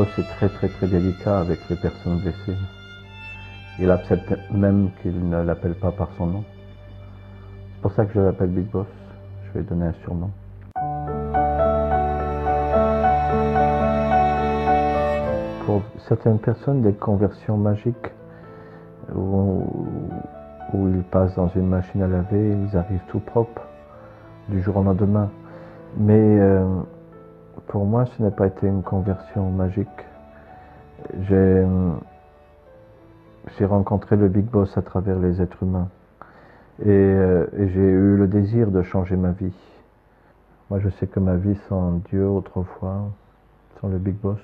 Boss est très délicat avec les personnes blessées. Il accepte même qu'il ne l'appelle pas par son nom. C'est pour ça que je l'appelle Big Boss. Je vais lui donner un surnom. Pour certaines personnes, des conversions magiques où ils passent dans une machine à laver, ils arrivent tout propres du jour au lendemain. Mais pour moi, ce n'a pas été une conversion magique. J'ai rencontré le Big Boss à travers les êtres humains et j'ai eu le désir de changer ma vie. Moi, je sais que ma vie sans Dieu autrefois, sans le Big Boss,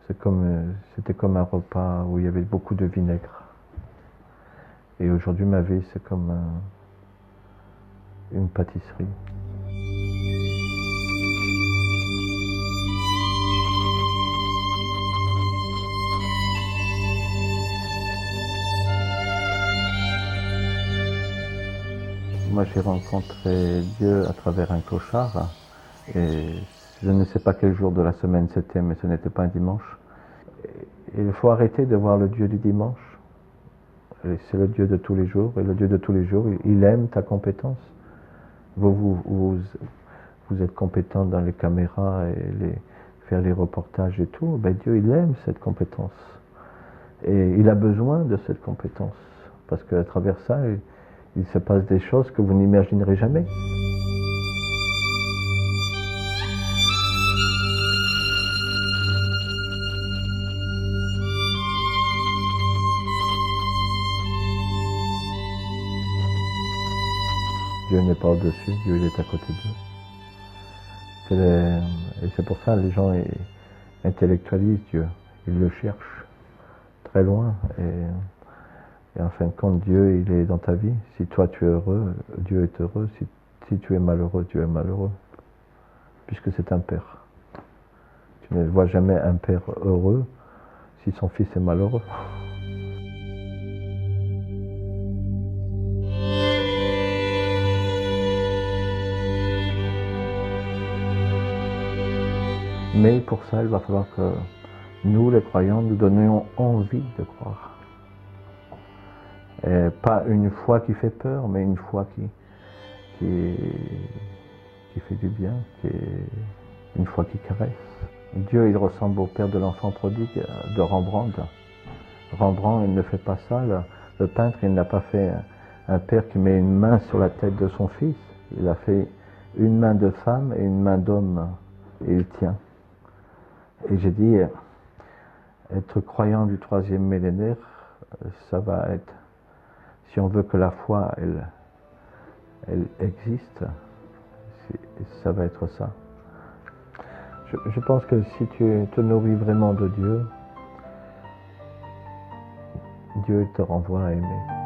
c'était comme un repas où il y avait beaucoup de vinaigre. Et aujourd'hui, ma vie, c'est comme une pâtisserie. Moi, j'ai rencontré Dieu à travers un clochard. Et je ne sais pas quel jour de la semaine c'était, mais ce n'était pas un dimanche. Et il faut arrêter de voir le Dieu du dimanche. C'est le Dieu de tous les jours. Et le Dieu de tous les jours, il aime ta compétence. Vous êtes compétent dans les caméras et faire les reportages et tout. Ben Dieu, il aime cette compétence. Et il a besoin de cette compétence. Parce qu'à travers ça, il se passe des choses que vous n'imaginerez jamais. Dieu n'est pas au-dessus, Dieu il est à côté d'eux. Et c'est pour ça que les gens intellectualisent Dieu. Ils le cherchent très loin. Et en fin de compte, Dieu, il est dans ta vie. Si toi tu es heureux, Dieu est heureux. Si tu es malheureux, Dieu est malheureux. Puisque c'est un père. Tu ne vois jamais un père heureux si son fils est malheureux. Mais pour ça, il va falloir que nous, les croyants, nous donnions envie de croire. Et pas une foi qui fait peur, mais une foi qui fait du bien, une foi qui caresse. Dieu, il ressemble au père de l'enfant prodigue de Rembrandt. Rembrandt, il ne fait pas ça. Le peintre, il n'a pas fait un père qui met une main sur la tête de son fils. Il a fait une main de femme et une main d'homme, et il tient. Et j'ai dit, être croyant du 3e millénaire, ça va être, si on veut que la foi, elle existe, ça va être ça. Je pense que si tu te nourris vraiment de Dieu, Dieu te renvoie à aimer.